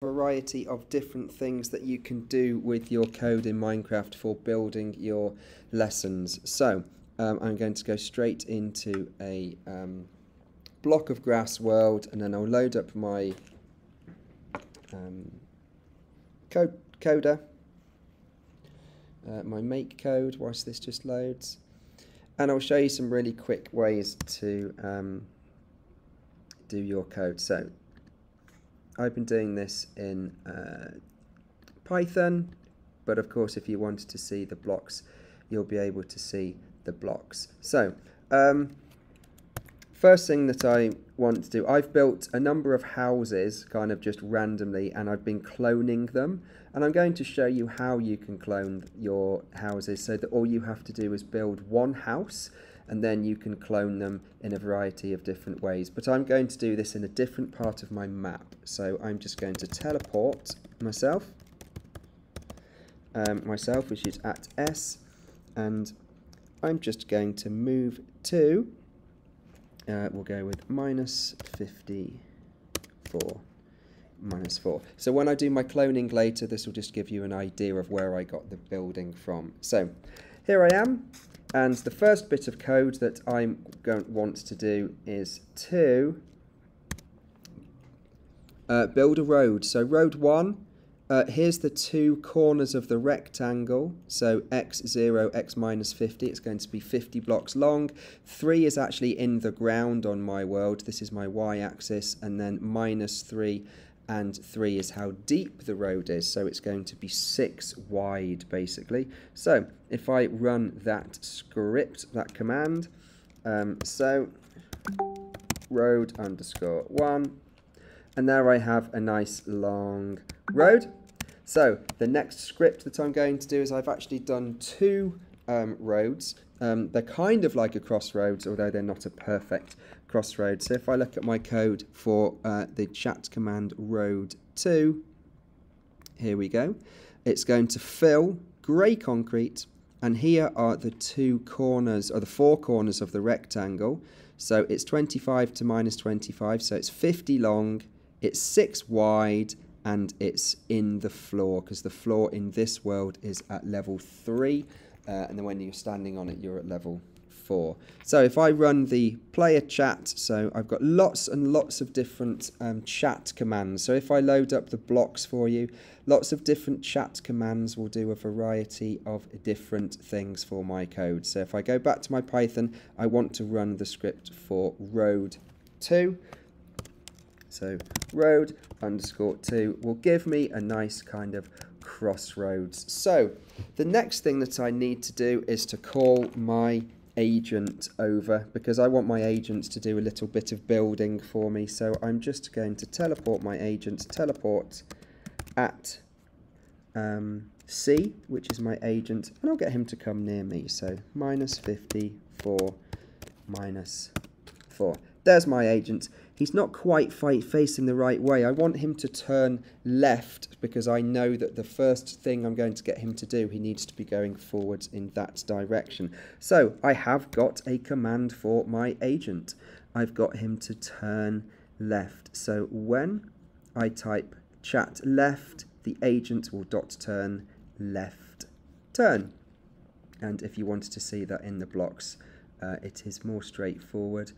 Variety of different things that you can do with your code in Minecraft for building your lessons. So I'm going to go straight into a block of grass world, and then I'll load up my coder, my make code whilst this just loads, and I'll show you some really quick ways to do your code. So I've been doing this in Python, but of course if you wanted to see the blocks, you'll be able to see the blocks. So first thing that I want to do, I've built a number of houses kind of just randomly, and I've been cloning them, and I'm going to show you how you can clone your houses so that all you have to do is build one house, and then you can clone them in a variety of different ways. But I'm going to do this in a different part of my map. So I'm just going to teleport myself, which is at S, and I'm just going to move to, we'll go with -54, -4. So when I do my cloning later, this will just give you an idea of where I got the building from. So here I am. And the first bit of code that I'm going to want to do is to build a road. So road 1, here's the two corners of the rectangle. So x0, x minus 50, it's going to be 50 blocks long. 3 is actually in the ground on my world. This is my y-axis, and then -3 and 3 is how deep the road is, so it's going to be 6 wide basically. So if I run that script, that command, so road _1, and there I have a nice long road. So the next script that I'm going to do is I've actually done 2 roads. They're kind of like a crossroads, although they're not a perfect crossroads. So if I look at my code for the chat command road 2, here we go. It's going to fill grey concrete, and here are the 2 corners, or the 4 corners of the rectangle. So it's 25 to -25, so it's 50 long, it's 6 wide, and it's in the floor, because the floor in this world is at level 3. And then when you're standing on it, you're at level 4. So if I run the player chat, so I've got lots and lots of different chat commands. So if I load up the blocks for you, lots of different chat commands will do a variety of different things for my code. So if I go back to my Python, I want to run the script for road 2. So road _2 will give me a nice kind of crossroads. So the next thing that I need to do is to call my agent over, because I want my agent to do a little bit of building for me. So I'm just going to teleport my agent, teleport at C, which is my agent, and I'll get him to come near me. So -54, -4. There's my agent. He's not quite facing the right way. I want him to turn left, because I know that the first thing I'm going to get him to do, he needs to be going forwards in that direction. So I have got a command for my agent. I've got him to turn left. So when I type chat left, the agent will .turn left turn. And if you wanted to see that in the blocks, it is more straightforward.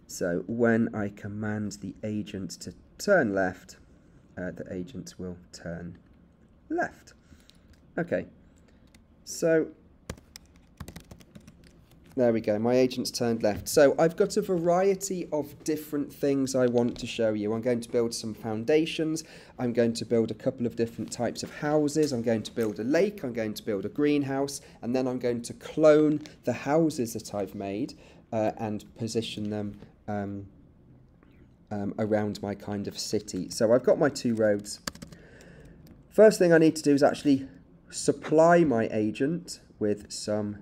So when I command the agent to turn left, the agent will turn left. Okay, so there we go, my agent's turned left. So I've got a variety of different things I want to show you. I'm going to build some foundations, I'm going to build a couple of different types of houses, I'm going to build a lake, I'm going to build a greenhouse, and then I'm going to clone the houses that I've made and position them around my kind of city. So I've got my 2 roads. First thing I need to do is actually supply my agent with some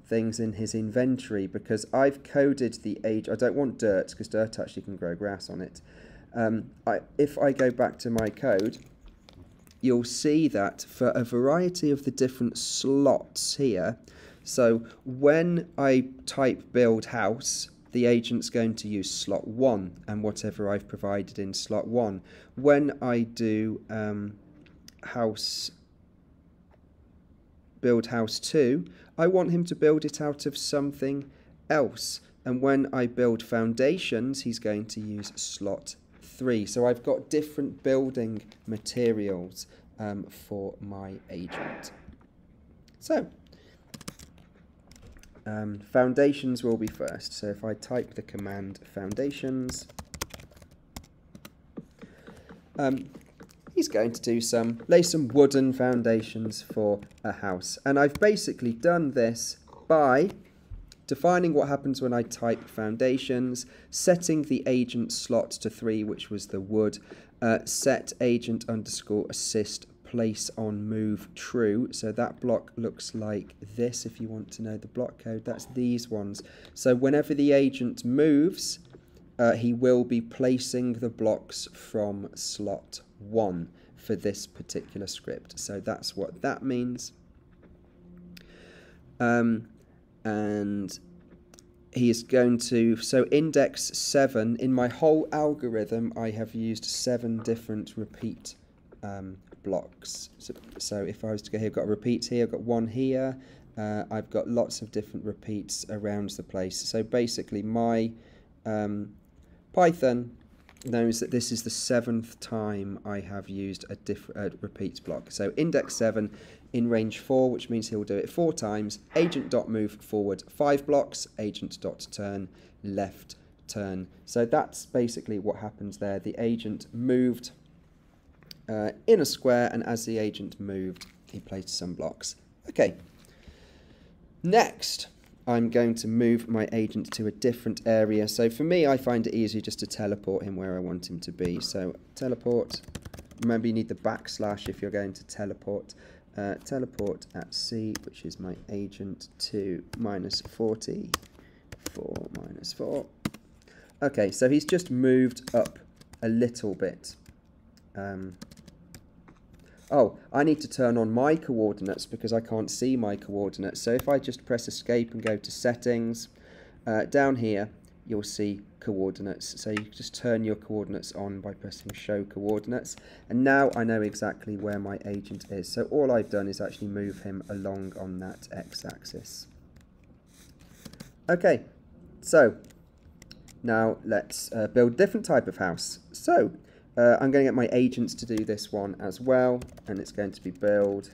things in his inventory, because I've coded the age. I don't want dirt, because dirt actually can grow grass on it. If I go back to my code, you'll see that for a variety of the different slots here, so when I type build house, the agent's going to use slot 1 and whatever I've provided in slot 1. When I do build house 2, I want him to build it out of something else. And when I build foundations, he's going to use slot 3. So I've got different building materials for my agent. So foundations will be first. So if I type the command foundations, he's going to do lay some wooden foundations for a house. And I've basically done this by defining what happens when I type foundations, setting the agent slot to 3, which was the wood, set agent underscore assist place on move true. So that block looks like this. If you want to know the block code, that's these ones. So whenever the agent moves, he will be placing the blocks from slot 1 for this particular script. So that's what that means. And he is going to, so index 7, in my whole algorithm, I have used 7 different repeat blocks. So if I was to go here, I've got a repeat here, I've got 1 here, I've got lots of different repeats around the place. So basically my Python knows that this is the 7th time I have used a repeats block. So index 7 in range 4, which means he'll do it 4 times. Agent.move forward 5 blocks, agent.turn left turn. So that's basically what happens there. The agent moved in a square, and as the agent moved, he placed some blocks. Okay. Next, I'm going to move my agent to a different area. So for me, I find it easier just to teleport him where I want him to be. So teleport. Remember, you need the backslash if you're going to teleport. Teleport at C, which is my agent, to -40. 4 minus 4. Okay, so he's just moved up a little bit. Oh, I need to turn on my coordinates because I can't see my coordinates. So if I just press escape and go to settings, down here you'll see coordinates. So you just turn your coordinates on by pressing show coordinates. And now I know exactly where my agent is. So all I've done is actually move him along on that x-axis. Okay, so now let's build a different type of house. So I'm going to get my agents to do this one as well, and it's going to be build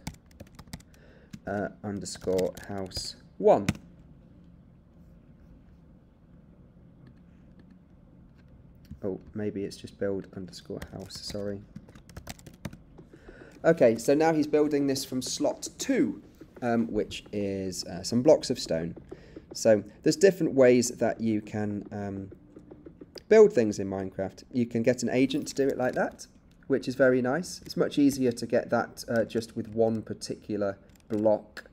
underscore house 1. Oh, maybe it's just build underscore house, sorry. Okay, so now he's building this from slot 2, which is some blocks of stone. So there's different ways that you can build things in Minecraft. You can get an agent to do it like that, which is very nice. It's much easier to get that just with one particular block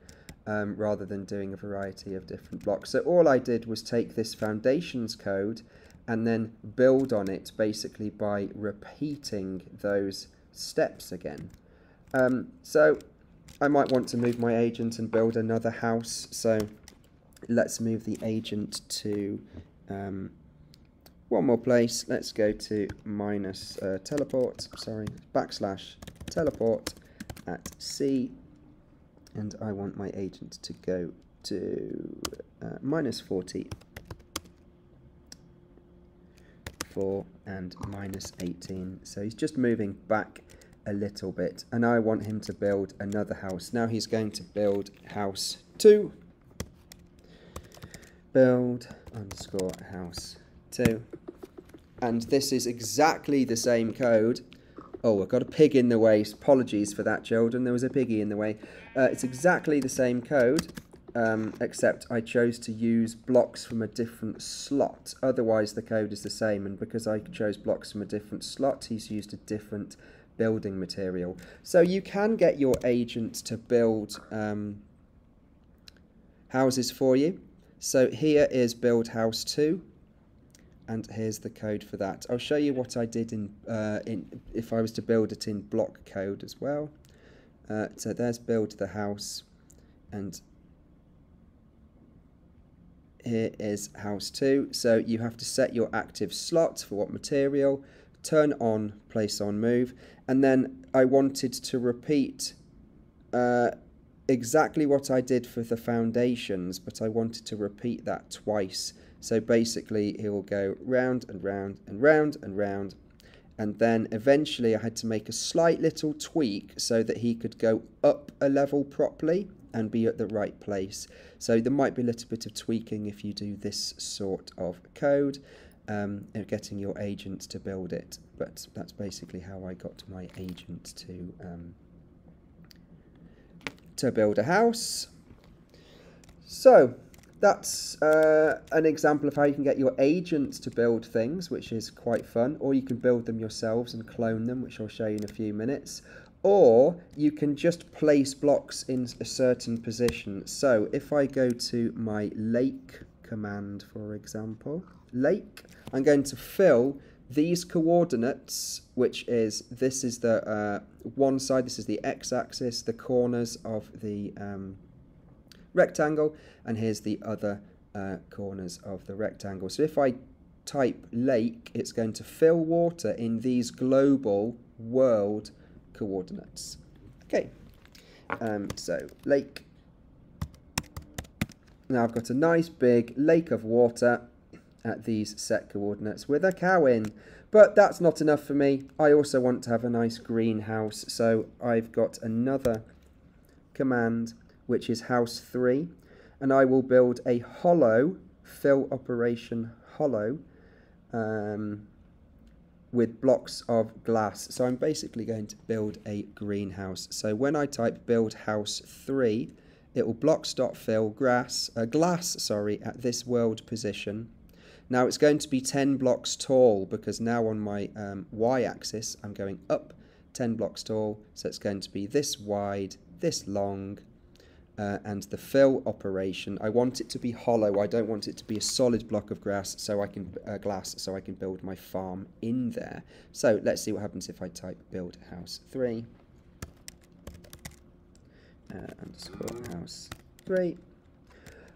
rather than doing a variety of different blocks. So all I did was take this foundations code and then build on it basically by repeating those steps again. So I might want to move my agent and build another house. So let's move the agent to one more place. Let's go to backslash teleport at C, and I want my agent to go to -40, 4 and -18. So he's just moving back a little bit, and I want him to build another house. Now he's going to build house 2. Build underscore house 2. And this is exactly the same code. Oh, I've got a pig in the way. Apologies for that, children. There was a piggy in the way. It's exactly the same code, except I chose to use blocks from a different slot. Otherwise, the code is the same. And because I chose blocks from a different slot, he's used a different building material. So you can get your agent to build houses for you. So here is build house 2. And here's the code for that. I'll show you what I did if I was to build it in block code as well. So there's build the house, and here is house 2. So you have to set your active slots for what material, turn on, place on, move, and then I wanted to repeat exactly what I did for the foundations, but I wanted to repeat that twice. So basically he will go round and round and round and round, and then eventually I had to make a slight little tweak so that he could go up a level properly and be at the right place. So there might be a little bit of tweaking if you do this sort of code, getting your agent to build it, but that's basically how I got my agent to build a house. So that's an example of how you can get your agents to build things, which is quite fun, or you can build them yourselves and clone them, which I'll show you in a few minutes, or you can just place blocks in a certain position. So if I go to my lake command, for example, lake, I'm going to fill these coordinates, which is, this is the one side, this is the x-axis, the corners of the rectangle, and here's the other corners of the rectangle. So if I type lake, it's going to fill water in these global world coordinates. Okay, so lake. Now I've got a nice big lake of water at these set coordinates with a cow in, but that's not enough for me. I also want to have a nice greenhouse, so I've got another command, which is house 3, and I will build a hollow, fill operation hollow, with blocks of glass. So I'm basically going to build a greenhouse. So when I type build house 3, it will blocks.fill glass at this world position. Now it's going to be 10 blocks tall, because now on my y-axis I'm going up 10 blocks tall, so it's going to be this wide, this long, and the fill operation, I want it to be hollow. I don't want it to be a solid block of glass, so I can build my farm in there. So let's see what happens if I type build house 3 underscore house 3.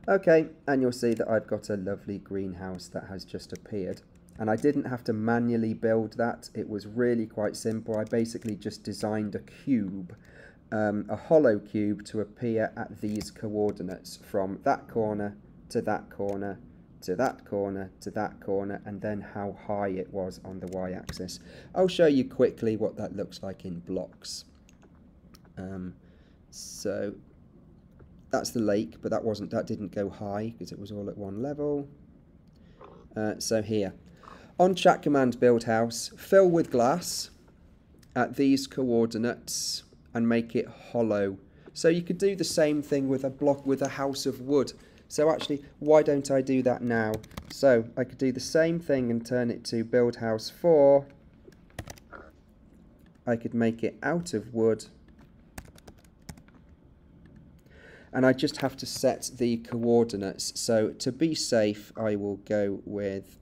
Okay, and you'll see that I've got a lovely greenhouse that has just appeared, and I didn't have to manually build that. It was really quite simple. I basically just designed a cube, a hollow cube, to appear at these coordinates, from that corner to that corner to that corner to that corner, and then how high it was on the y-axis. I'll show you quickly what that looks like in blocks. So that's the lake, but that didn't go high because it was all at one level. So here, on chat command build house, fill with glass at these coordinates and make it hollow. So you could do the same thing with a block with a house of wood. So actually, why don't I do that now? So I could do the same thing and turn it to build house 4. I could make it out of wood. And I just have to set the coordinates. So to be safe, I will go with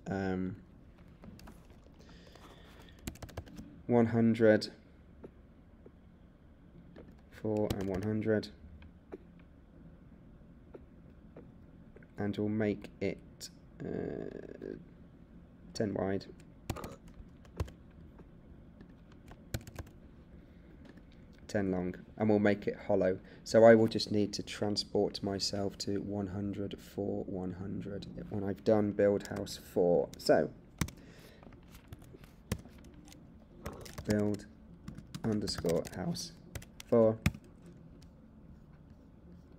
100, 4 and 100. And we'll make it 10 wide. Long, and we'll make it hollow. So I will just need to transport myself to 100 for 100 when I've done build house 4. So build underscore house 4,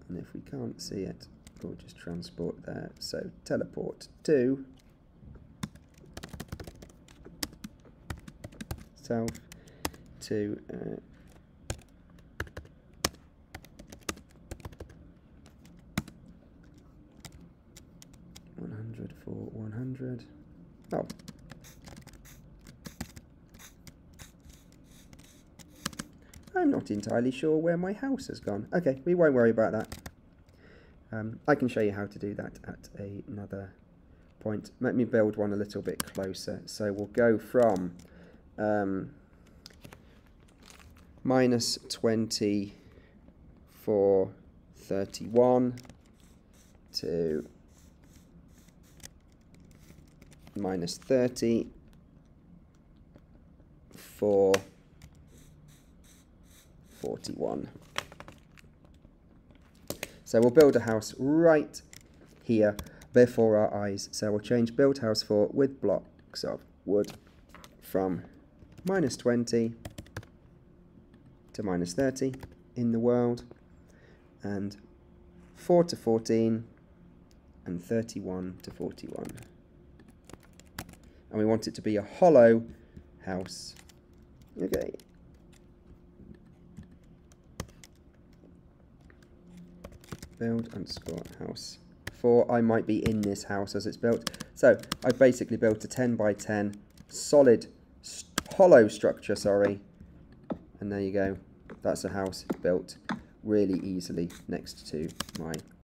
and if we can't see it, we'll just transport there. So teleport to self to 100 for 100. Oh. I'm not entirely sure where my house has gone. Okay, we won't worry about that. I can show you how to do that at another point. Let me build one a little bit closer. So we'll go from minus 20 for 31 to minus 30 for 41. So we'll build a house right here before our eyes. So we'll change build house for with blocks of wood from minus 20 to minus 30 in the world, and 4 to 14 and 31 to 41. And we want it to be a hollow house. Okay. Build underscore house. For I might be in this house as it's built. So I've basically built a 10 by 10 solid hollow structure, sorry. And there you go. That's a house built really easily next to my